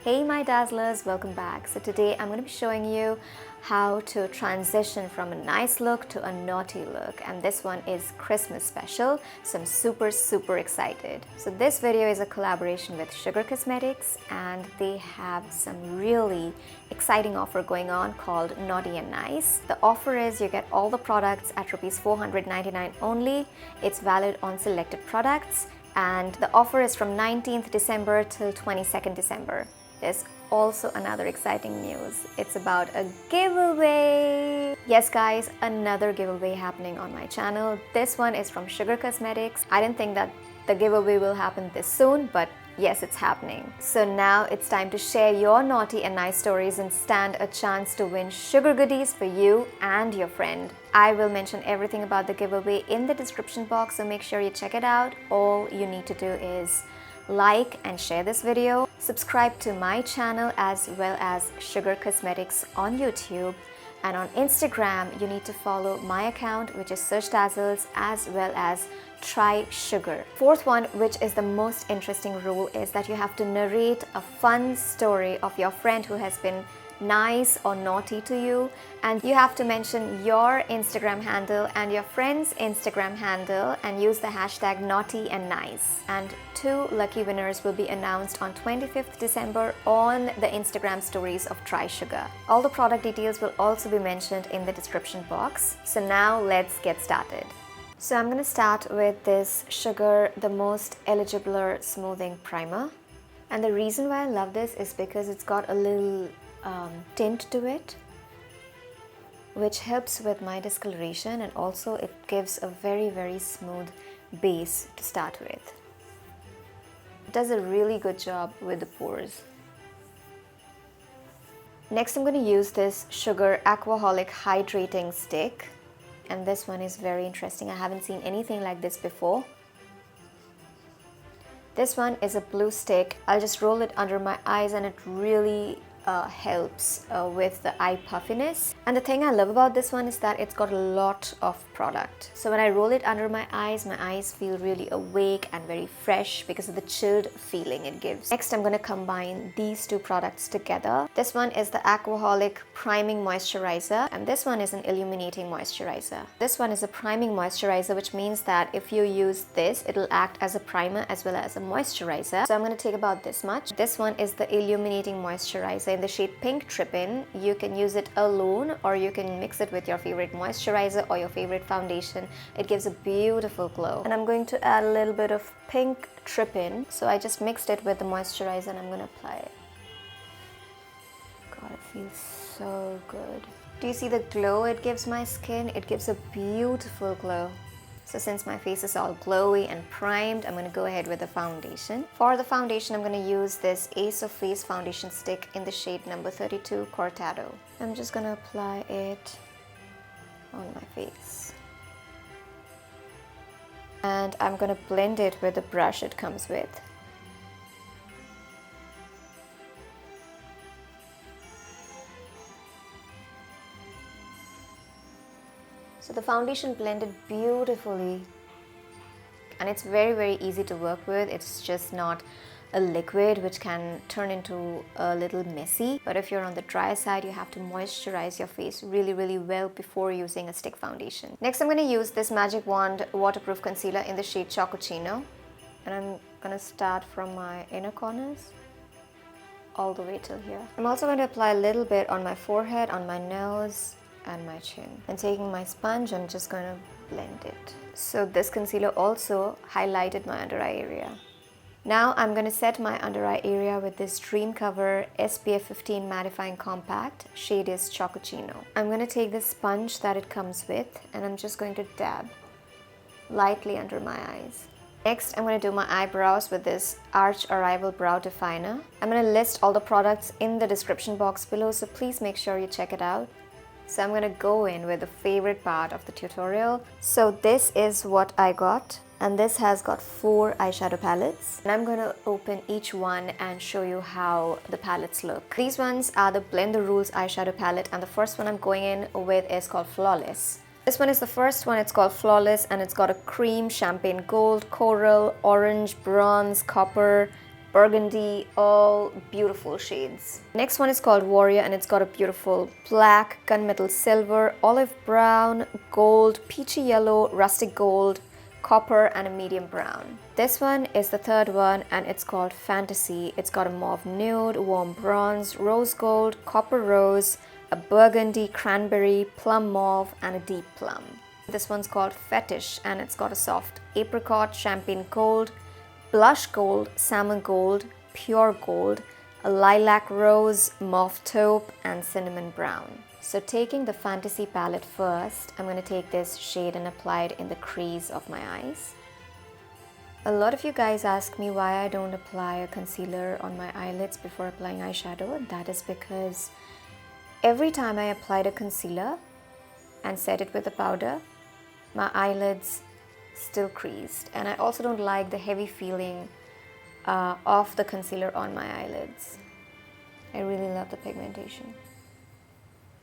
Hey my dazzlers, welcome back. So today I'm going to be showing you how to transition from a nice look to a naughty look, and this one is Christmas special, so I'm super excited. So this video is a collaboration with Sugar Cosmetics, and they have some really exciting offer going on called Naughty and Nice. The offer is you get all the products at Rs 499 only. It's valid on selected products, and the offer is from 19th December till 22nd December. There's also another exciting news. It's about a giveaway. Yes guys, another giveaway happening on my channel. This one is from Sugar Cosmetics. I didn't think that the giveaway will happen this soon, but yes, it's happening. So now it's time to share your naughty and nice stories and stand a chance to win sugar goodies for you and your friend. I will mention everything about the giveaway in the description box, so make sure you check it out. All you need to do is like and share this video, subscribe to my channel as well as Sugar Cosmetics on YouTube, and on Instagram you need to follow my account, which is Search Dazzles, as well as Try Sugar. Fourth one, which is the most interesting rule, is that you have to narrate a fun story of your friend who has been nice or naughty to you, and you have to mention your Instagram handle and your friend's Instagram handle and use the hashtag naughty and nice. And 2 lucky winners will be announced on 25th December on the Instagram stories of Try Sugar. All the product details will also be mentioned in the description box. So now let's get started. So I'm going to start with this Sugar The Most Eligiblur Smoothing Primer, and the reason why I love this is because it's got a little tint to it, which helps with my discoloration, and also it gives a very smooth base to start with. It does a really good job with the pores. Next I'm going to use this Sugar Aquaholic Hydrating Stick, and this one is very interesting. I haven't seen anything like this before. This one is a blue stick. I'll just roll it under my eyes, and it really helps with the eye puffiness. And the thing I love about this one is that it's got a lot of product. So when I roll it under my eyes feel really awake and very fresh because of the chilled feeling it gives. Next I'm going to combine these 2 products together. This one is the Aquaholic Priming Moisturizer, and this one is an Illuminating Moisturizer. This one is a priming moisturizer, which means that if you use this, it'll act as a primer as well as a moisturizer. So I'm going to take about this much. This one is the Illuminating Moisturizer in the shade Pink Trippin. You can use it alone, or you can mix it with your favorite moisturizer or your favorite foundation. It gives a beautiful glow. And I'm going to add a little bit of Pink Trippin. So I just mixed it with the moisturizer and I'm going to apply it. God, it feels so good. Do you see the glow it gives my skin? It gives a beautiful glow. So since my face is all glowy and primed, I'm going to go ahead with the foundation. For the foundation, I'm going to use this Ace of Face foundation stick in the shade number 32 Cortado. I'm just going to apply it on my face. And I'm going to blend it with the brush it comes with. So the foundation blended beautifully, and it's very easy to work with. It's just not a liquid which can turn into a little messy, but if you're on the dry side, you have to moisturize your face really well before using a stick foundation. Next I'm going to use this Magic Wand waterproof concealer in the shade Chococcino, and I'm going to start from my inner corners all the way till here. I'm also going to apply a little bit on my forehead, on my nose and my chin. And taking my sponge, I'm just going to blend it. So this concealer also highlighted my under eye area. Now I'm going to set my under eye area with this Dream Cover SPF 15 Mattifying Compact. Shade is Chococchino. I'm going to take this sponge that it comes with, and I'm just going to dab lightly under my eyes. Next, I'm going to do my eyebrows with this Arch Arrival Brow Definer. I'm going to list all the products in the description box below, so please make sure you check it out. So I'm going to go in with the favorite part of the tutorial. So this is what I got, and this has got 4 eyeshadow palettes, and I'm going to open each one and show you how the palettes look. These ones are the Blend the Rules eyeshadow palette, and the first one I'm going in with is called Flawless. This one is the first one. It's called Flawless, and it's got a cream, champagne gold, coral, orange, bronze, copper, burgundy, all beautiful shades. Next one is called Warrior, and it's got a beautiful black, gunmetal silver, olive brown, gold, peachy yellow, rustic gold, copper, and a medium brown. This one is the third one, and it's called Fantasy. It's got a mauve nude, warm bronze, rose gold, copper rose, a burgundy, cranberry, plum mauve, and a deep plum. This one's called Fetish, and it's got a soft apricot, champagne gold, blush gold, salmon gold, pure gold, a lilac rose, mauve taupe, and cinnamon brown. So taking the Fantasy palette first, I'm going to take this shade and apply it in the crease of my eyes. A lot of you guys ask me why I don't apply a concealer on my eyelids before applying eyeshadow, and that is because every time I applied a concealer and set it with a powder, my eyelids still creased, and I also don't like the heavy feeling of the concealer on my eyelids. I really love the pigmentation.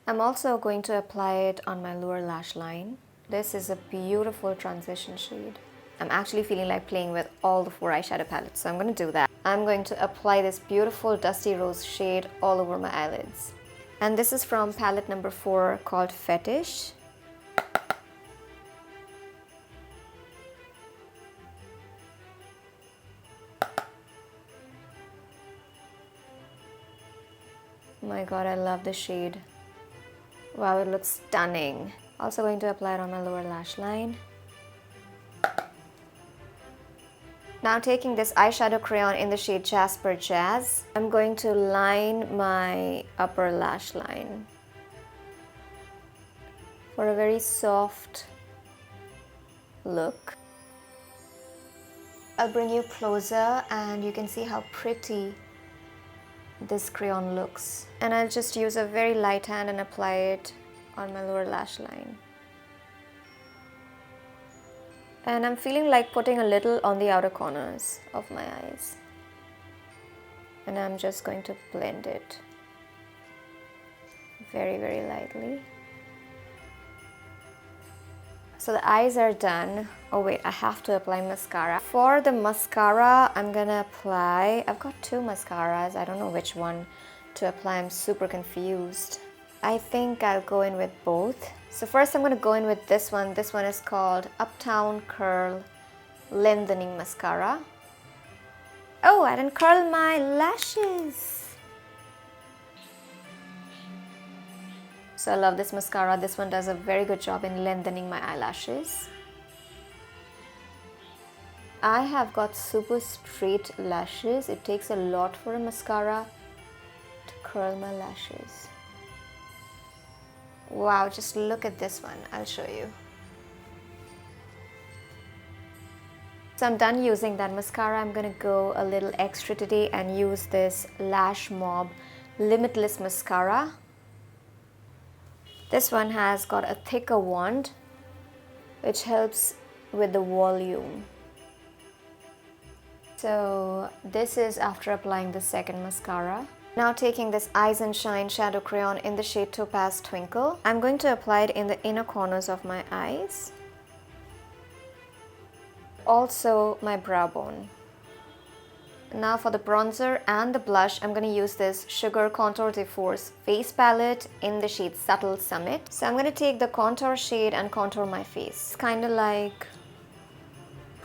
I'm also going to apply it on my lower lash line. This is a beautiful transition shade. I'm actually feeling like playing with all the 4 eyeshadow palettes, so I'm going to do that. I'm going to apply this beautiful dusty rose shade all over my eyelids. And this is from palette number 4 called Fetish. Oh my god, I love the shade. Wow, it looks stunning. Also going to apply it on my lower lash line. Now taking this eyeshadow crayon in the shade Jasper Jazz, I'm going to line my upper lash line for a very soft look. I'll bring you closer and you can see how pretty this crayon looks. And I'll just use a very light hand and apply it on my lower lash line. And I'm feeling like putting a little on the outer corners of my eyes. And I'm just going to blend it very, very lightly. So the eyes are done. Oh wait, I have to apply mascara. For the mascara, I'm gonna apply, I've got 2 mascaras. I don't know which one to apply. I'm super confused. I think I'll go in with both. So first I'm going to go in with this one. This one is called Uptown Curl Lengthening Mascara. Oh, I didn't curl my lashes. So I love this mascara. This one does a very good job in lengthening my eyelashes. I have got super straight lashes. It takes a lot for a mascara to curl my lashes. Wow, just look at this one. I'll show you. So I'm done using that mascara. I'm gonna go a little extra today and use this Lashmob Limitless mascara. This one has got a thicker wand, which helps with the volume. So this is after applying the second mascara. Now taking this Eyes and Shine shadow crayon in the shade Topaz Twinkle, I'm going to apply it in the inner corners of my eyes. Also my brow bone. Now for the bronzer and the blush, I'm going to use this Sugar Contour de Force face palette in the shade Subtle Summit. So I'm going to take the contour shade and contour my face. It's kind of like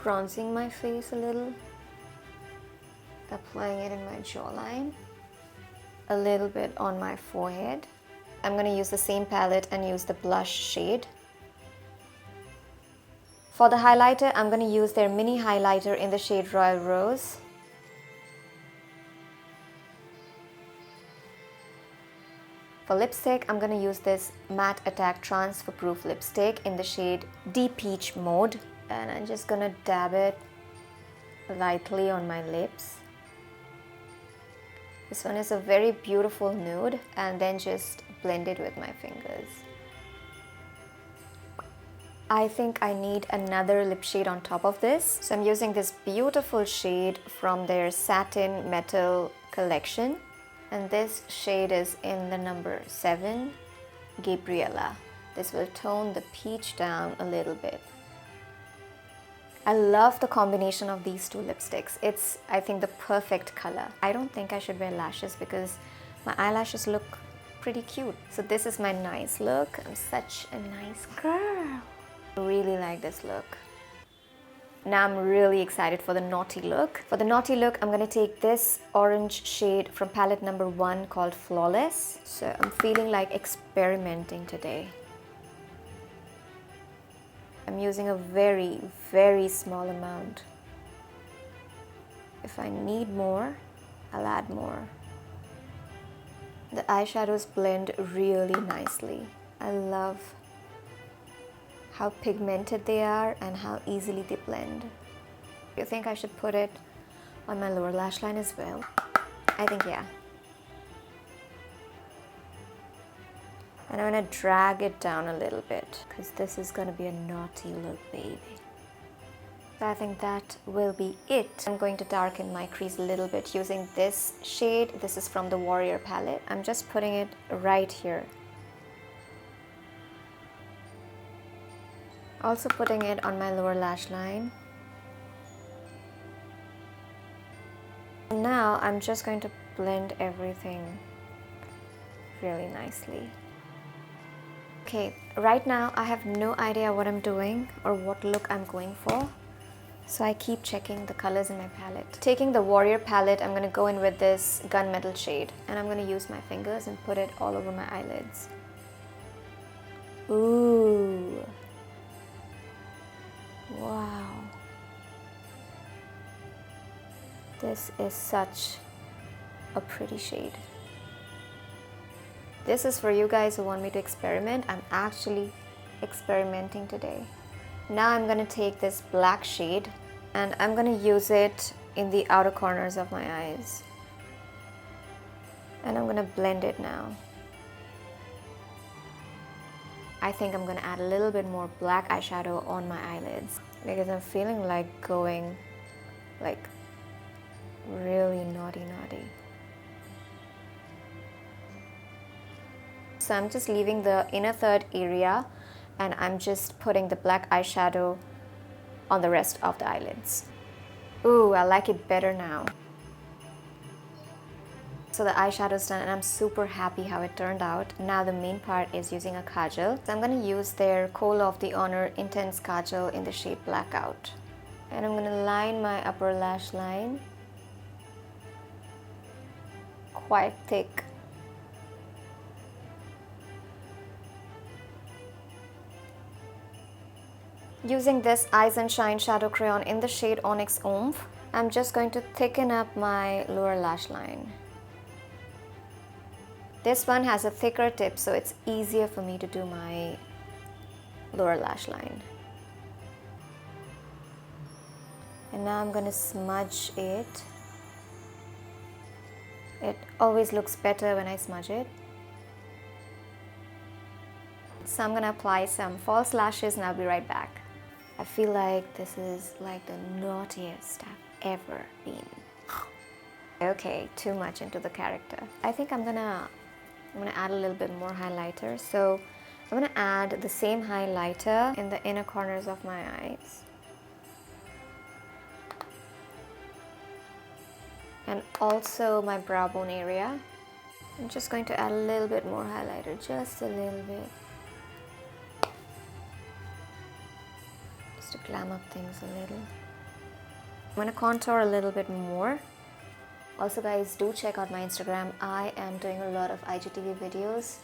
bronzing my face a little. Applying it in my jawline. A little bit on my forehead. I'm going to use the same palette and use the blush shade. For the highlighter, I'm going to use their mini highlighter in the shade Royal Rose. For lipstick, I'm going to use this Matte Attack Transfer Proof lipstick in the shade Deep Peach Mode. And I'm just going to dab it lightly on my lips. This one is a very beautiful nude, and then just blend it with my fingers. I think I need another lip shade on top of this. So I'm using this beautiful shade from their Satin Metal collection. And this shade is in the number 7, Gabriella. This will tone the peach down a little bit. I love the combination of these two lipsticks. It's, I think, the perfect color. I don't think I should wear lashes because my eyelashes look pretty cute. So this is my nice look. I'm such a nice girl. I really like this look. Now I'm really excited for the naughty look. For the naughty look, I'm gonna take this orange shade from palette number 1 called Flawless. So I'm feeling like experimenting today. I'm using a very, very small amount. If I need more, I'll add more. The eyeshadows blend really nicely. I love how pigmented they are and how easily they blend. Do you think I should put it on my lower lash line as well? I think yeah. And I'm gonna drag it down a little bit because this is gonna be a naughty look, baby. So I think that will be it. I'm going to darken my crease a little bit using this shade. This is from the Warrior palette. I'm just putting it right here. Also putting it on my lower lash line. Now I'm just going to blend everything really nicely. Okay, right now I have no idea what I'm doing or what look I'm going for. So I keep checking the colors in my palette. Taking the Warrior palette, I'm gonna go in with this gunmetal shade and I'm gonna use my fingers and put it all over my eyelids. Ooh. Wow. This is such a pretty shade. This is for you guys who want me to experiment. I'm actually experimenting today. Now I'm gonna take this black shade and I'm gonna use it in the outer corners of my eyes. And I'm gonna blend it now. I think I'm gonna add a little bit more black eyeshadow on my eyelids because I'm feeling like going like really naughty. So I'm just leaving the inner third area and I'm just putting the black eyeshadow on the rest of the eyelids. Ooh, I like it better now. So the eyeshadow's done and I'm super happy how it turned out. Now the main part is using a kajal. So I'm going to use their Call of the Honor Intense Kajal in the shade Blackout. And I'm going to line my upper lash line quite thick. Using this Eyes and Shine Shadow Crayon in the shade Onyx Oomph, I'm just going to thicken up my lower lash line. This one has a thicker tip, so it's easier for me to do my lower lash line. And now I'm going to smudge it. It always looks better when I smudge it. So I'm going to apply some false lashes and I'll be right back. I feel like this is like the naughtiest I've ever been. Okay, too much into the character. I think I'm gonna add a little bit more highlighter. So I'm gonna add the same highlighter in the inner corners of my eyes. And also my brow bone area. I'm just going to add a little bit more highlighter, just a little bit. To glam up things a little. I'm going to contour a little bit more. Also guys, do check out my Instagram. I am doing a lot of IGTV videos.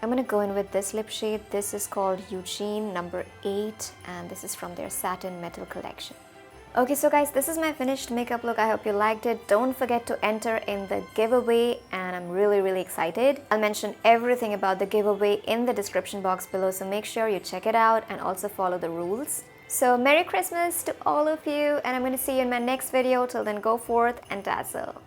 I'm going to go in with this lip shade. This is called Eugene number 8 and this is from their Satin Metal collection. Okay, so guys, this is my finished makeup look. I hope you liked it. Don't forget to enter in the giveaway and I'm really excited. I'll mention everything about the giveaway in the description box below, so make sure you check it out and also follow the rules. So Merry Christmas to all of you and I'm going to see you in my next video. Till then, go forth and dazzle.